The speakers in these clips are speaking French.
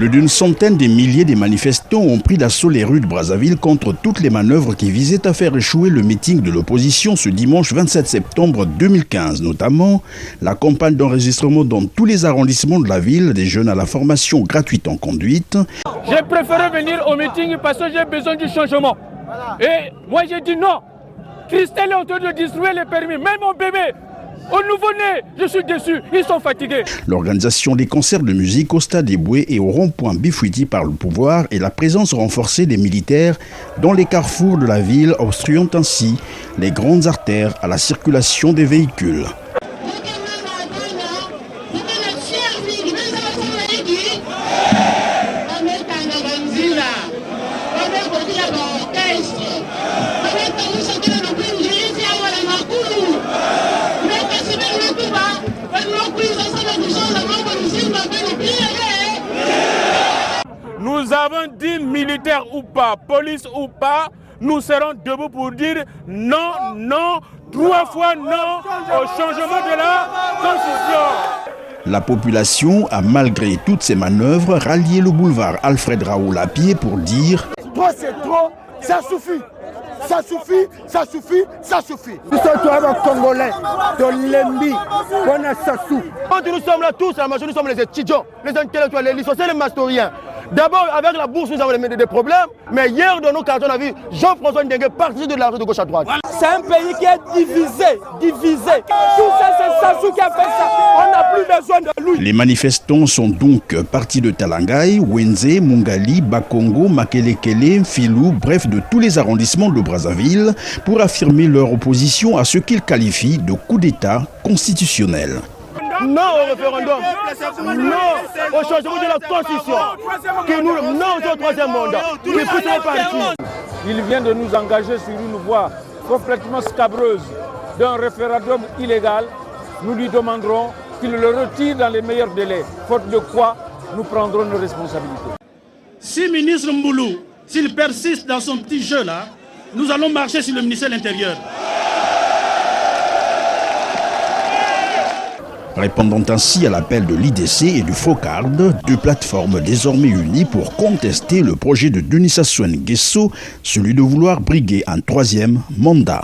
Plus d'une centaine de milliers de manifestants ont pris d'assaut les rues de Brazzaville contre toutes les manœuvres qui visaient à faire échouer le meeting de l'opposition ce dimanche 27 septembre 2015, notamment la campagne d'enregistrement dans tous les arrondissements de la ville des jeunes à la formation gratuite en conduite. J'ai préféré venir au meeting parce que j'ai besoin du changement. Et moi j'ai dit non. Christelle est en train de distribuer les permis, même mon bébé. Au nouveau-né, je suis déçu, ils sont fatigués. L'organisation des concerts de musique au stade Eboué et au rond-point Bifouiti par le pouvoir et la présence renforcée des militaires dans les carrefours de la ville, obstruant ainsi les grandes artères à la circulation des véhicules. Nous avons dit militaires ou pas, police ou pas, nous serons debout pour dire non, non, 3 fois non au changement de la Constitution. La population a, malgré toutes ces manœuvres, rallié le boulevard Alfred Raoul à pied pour dire « Trop c'est trop, ça suffit ». Ça suffit, ça suffit, ça suffit. Nous sommes tous Congolais, de l'Embi, on a Sassou. Quand nous sommes là tous, la majorité, nous sommes les étudiants, les intellectuels, les licenciés, les mastoriens. D'abord, avec la bourse, nous avons des problèmes. Mais hier, dans nos cartons, on a vu Jean-François Ndengue partir de la rue de gauche à droite. C'est un pays qui est divisé. Tout ça, c'est Sassou qui a fait ça. On n'a plus besoin de lui. Les manifestants sont donc partis de Talangaï, Wenze, Mungali, Bakongo, Makelekele, Filou, bref, de tous les arrondissements de Brazzaville, pour affirmer leur opposition à ce qu'ils qualifient de coup d'État constitutionnel. Non au référendum, non au changement de la Constitution, non au troisième mandat. Il vient de nous engager sur une voie complètement scabreuse d'un référendum illégal. Nous lui demanderons qu'il le retire dans les meilleurs délais, faute de quoi nous prendrons nos responsabilités. Si ministre Mboulou, s'il persiste dans son petit jeu là, nous allons marcher sur le ministère de l'Intérieur. Répondant ainsi à l'appel de l'IDC et du FOCARD, deux plateformes désormais unies pour contester le projet de Denis Sassou Nguesso, celui de vouloir briguer un 3e mandat.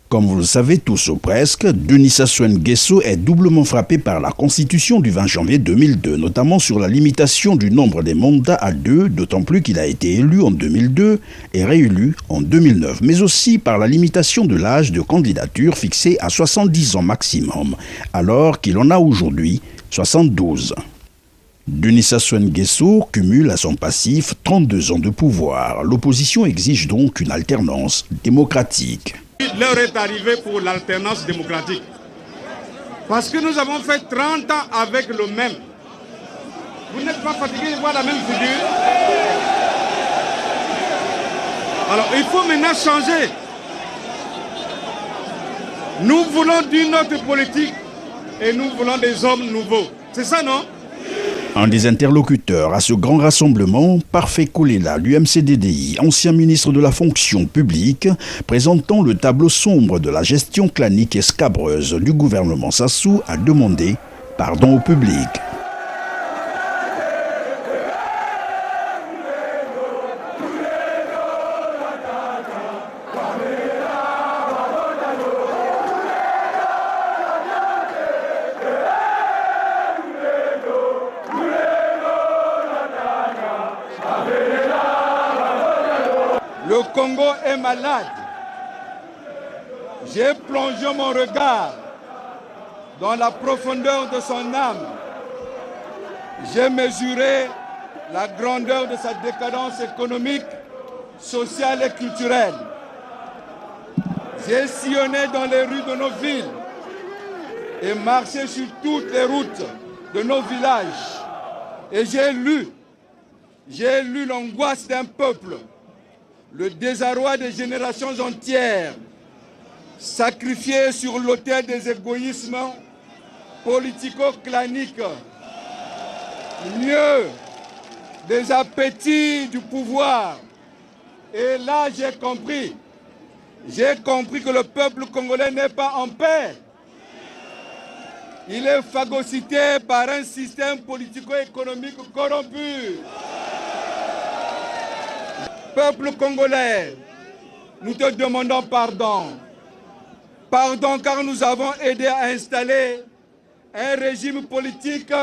Comme vous le savez tous ou presque, Denis Sassou Nguesso est doublement frappé par la Constitution du 20 janvier 2002, notamment sur la limitation du nombre des mandats à 2, d'autant plus qu'il a été élu en 2002 et réélu en 2009, mais aussi par la limitation de l'âge de candidature fixé à 70 ans maximum, alors qu'il en a aujourd'hui 72. Denis Sassou Nguesso cumule à son passif 32 ans de pouvoir. L'opposition exige donc une alternance démocratique. L'heure est arrivée pour l'alternance démocratique. Parce que nous avons fait 30 ans avec le même. Vous n'êtes pas fatigué de voir la même figure? Alors il faut maintenant changer. Nous voulons d'une autre politique et nous voulons des hommes nouveaux. C'est ça, non? Un des interlocuteurs à ce grand rassemblement, Parfait Kolela, l'UMCDDI, ancien ministre de la fonction publique, présentant le tableau sombre de la gestion clanique et scabreuse du gouvernement Sassou, a demandé pardon au public. Le Congo est malade. J'ai plongé mon regard dans la profondeur de son âme. J'ai mesuré la grandeur de sa décadence économique, sociale et culturelle. J'ai sillonné dans les rues de nos villes et marché sur toutes les routes de nos villages. Et j'ai lu l'angoisse d'un peuple, le désarroi des générations entières, sacrifiées sur l'autel des égoïsmes politico-claniques, mieux des appétits du pouvoir. Et là, j'ai compris que le peuple congolais n'est pas en paix. Il est phagocyté par un système politico-économique corrompu. Peuple congolais, nous te demandons pardon. Pardon car nous avons aidé à installer un régime politique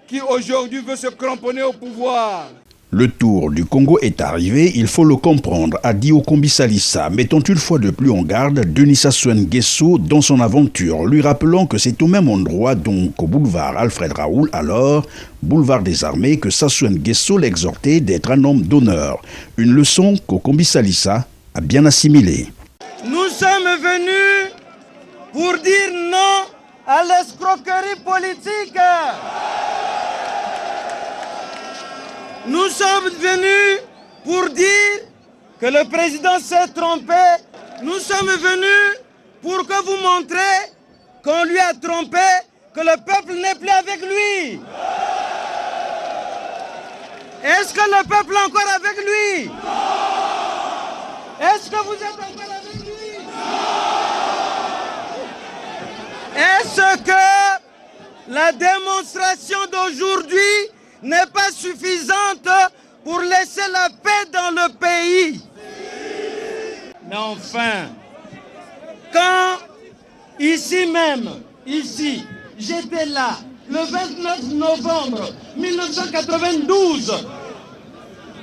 qui aujourd'hui veut se cramponner au pouvoir. Le tour du Congo est arrivé, il faut le comprendre, a dit Okombi Salissa, mettant une fois de plus en garde Denis Sassou Nguesso dans son aventure, lui rappelant que c'est au même endroit, donc au boulevard Alfred Raoul, alors boulevard des Armées, que Sassou Nguesso l'exhortait d'être un homme d'honneur. Une leçon qu'Okombi Salissa a bien assimilée. Nous sommes venus pour dire non à l'escroquerie politique. Nous sommes venus pour dire que le président s'est trompé. Nous sommes venus pour que vous montrez qu'on lui a trompé, que le peuple n'est plus avec lui. Est-ce que le peuple est encore avec lui? Est-ce que vous êtes encore avec lui? Est-ce que la démonstration d'aujourd'hui n'est pas suffisante pour laisser la paix dans le pays? Mais enfin, quand ici même, j'étais là, le 29 novembre 1992,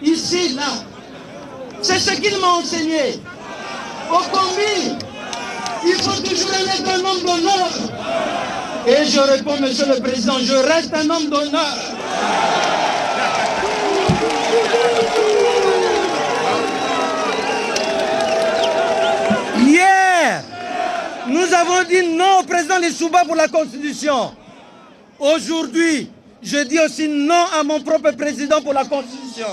ici, là, c'est ce qu'il m'a enseigné. Okombi, il faut toujours être un homme d'honneur. Et je réponds, Monsieur le Président, je reste un homme d'honneur. Hier, nous avons dit non au président Lissouba pour la Constitution. Aujourd'hui, je dis aussi non à mon propre président pour la Constitution.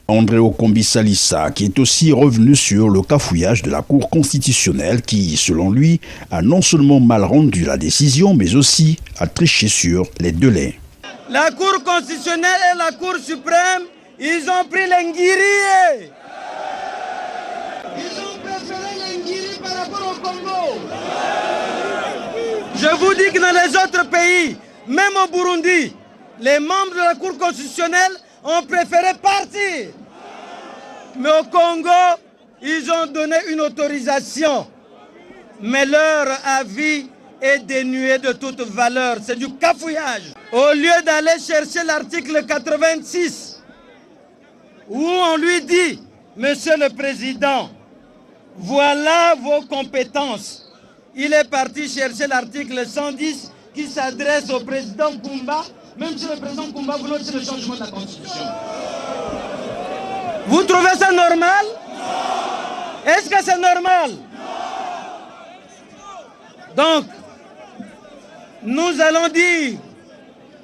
André Okombi Salissa, qui est aussi revenu sur le cafouillage de la Cour constitutionnelle qui, selon lui, a non seulement mal rendu la décision, mais aussi a triché sur les délais. La Cour constitutionnelle et la Cour suprême, ils ont pris l'Ingiri. Ils ont préféré l'Ingiri par rapport au Congo. Je vous dis que dans les autres pays, même au Burundi, les membres de la Cour constitutionnelle ont préféré partir. Mais au Congo, ils ont donné une autorisation. Mais leur avis est dénué de toute valeur. C'est du cafouillage. Au lieu d'aller chercher l'article 86, où on lui dit, Monsieur le Président, voilà vos compétences. Il est parti chercher l'article 110 qui s'adresse au président Koumba. Même si le président Koumba voulait aussi le changement de la Constitution. Vous trouvez ça normal? Est-ce que c'est normal? Donc, nous allons dire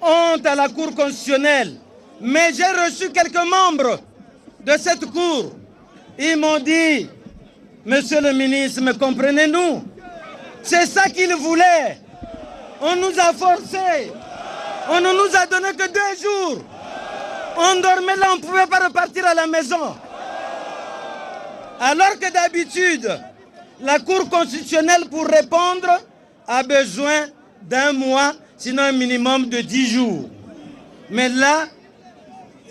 honte à la Cour constitutionnelle. Mais j'ai reçu quelques membres de cette Cour. Ils m'ont dit, Monsieur le ministre, mais comprenez-nous, c'est ça qu'ils voulaient. On nous a forcés. On ne nous a donné que 2 jours. On dormait là, on ne pouvait pas repartir à la maison. Alors que d'habitude, la Cour constitutionnelle, pour répondre, a besoin d'1 mois, sinon un minimum de 10 jours. Mais là,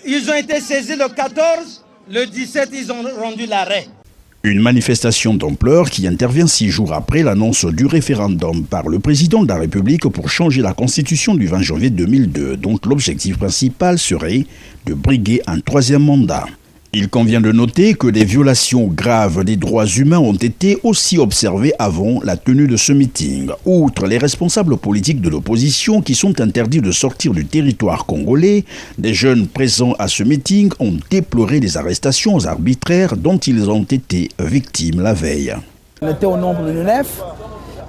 ils ont été saisis le 14, le 17, ils ont rendu l'arrêt. Une manifestation d'ampleur qui intervient 6 jours après l'annonce du référendum par le président de la République pour changer la Constitution du 20 janvier 2002, dont l'objectif principal serait de briguer un 3e mandat. Il convient de noter que des violations graves des droits humains ont été aussi observées avant la tenue de ce meeting. Outre les responsables politiques de l'opposition qui sont interdits de sortir du territoire congolais, des jeunes présents à ce meeting ont déploré des arrestations arbitraires dont ils ont été victimes la veille. On était au nombre de 9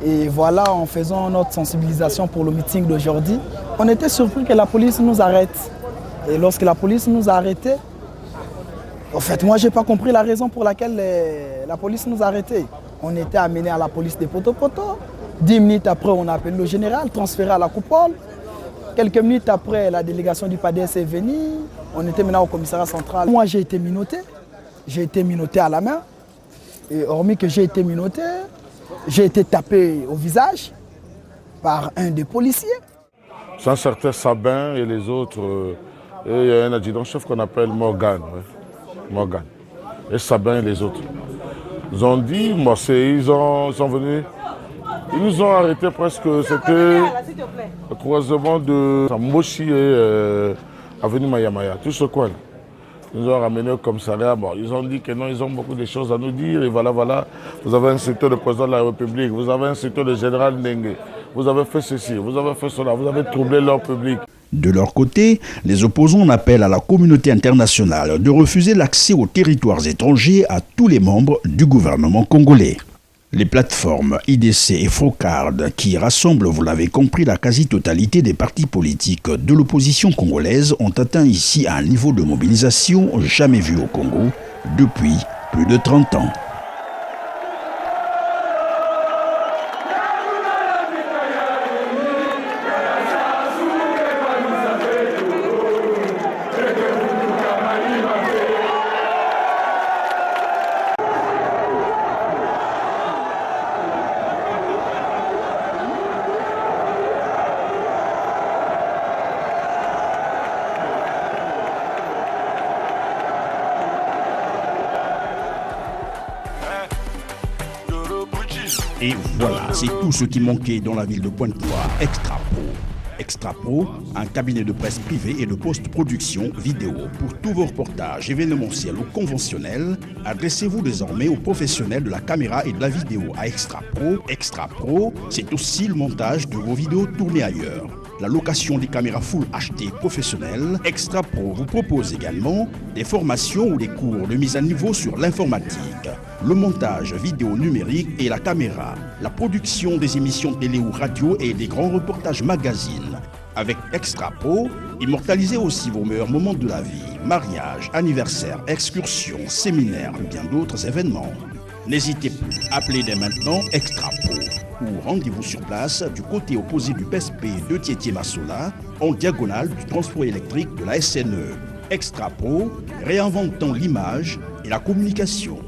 et voilà, en faisant notre sensibilisation pour le meeting d'aujourd'hui, on était surpris que la police nous arrête. Et lorsque la police nous a arrêtés, en fait, moi, je n'ai pas compris la raison pour laquelle la police nous a arrêtés. On était amenés à la police de Poto-Poto. 10 minutes après, on a appelé le général, transféré à la coupole. Quelques minutes après, la délégation du PADS est venue. On était maintenant au commissariat central. Moi, j'ai été menotté. J'ai été menotté à la main. Et hormis que j'ai été menotté, J'ai été tapé au visage par un des policiers. C'est un certain Sabin et les autres. Et il y a un adjudant-chef qu'on appelle Morgan. Ouais. Morgan. Et Sabin et les autres. Ils ont dit, ils sont venus. Ils nous ont arrêtés presque. C'était le croisement de Samboshi et avenue Mayamaya. Tout ce coin. Ils nous ont ramenés au commissariat. Bon, ils ont dit que non, ils ont beaucoup de choses à nous dire. Et voilà. Vous avez insulté le président de la République. Vous avez insulté le général Ndengue. Vous avez fait ceci, vous avez fait cela. Vous avez troublé leur public. De leur côté, les opposants appellent à la communauté internationale de refuser l'accès aux territoires étrangers à tous les membres du gouvernement congolais. Les plateformes IDC et Frocard, qui rassemblent, vous l'avez compris, la quasi-totalité des partis politiques de l'opposition congolaise, ont atteint ici un niveau de mobilisation jamais vu au Congo depuis plus de 30 ans. Et voilà, c'est tout ce qui manquait dans la ville de Pointe-Noire. Extrapro. Extrapro, un cabinet de presse privé et de post-production vidéo. Pour tous vos reportages événementiels ou conventionnels, adressez-vous désormais aux professionnels de la caméra et de la vidéo à Extrapro. Extrapro, c'est aussi le montage de vos vidéos tournées ailleurs. La location des caméras Full HD professionnelles. Extrapro vous propose également des formations ou des cours de mise à niveau sur l'informatique, le montage vidéo numérique et la caméra, la production des émissions télé ou radio et des grands reportages magazines. Avec Extrapro, immortalisez aussi vos meilleurs moments de la vie, mariage, anniversaire, excursions, séminaires ou bien d'autres événements. N'hésitez plus, appelez dès maintenant Extrapro ou rendez-vous sur place du côté opposé du PSP de Tiétié-Massola, en diagonale du transport électrique de la SNE. Extrapro, réinventant l'image et la communication.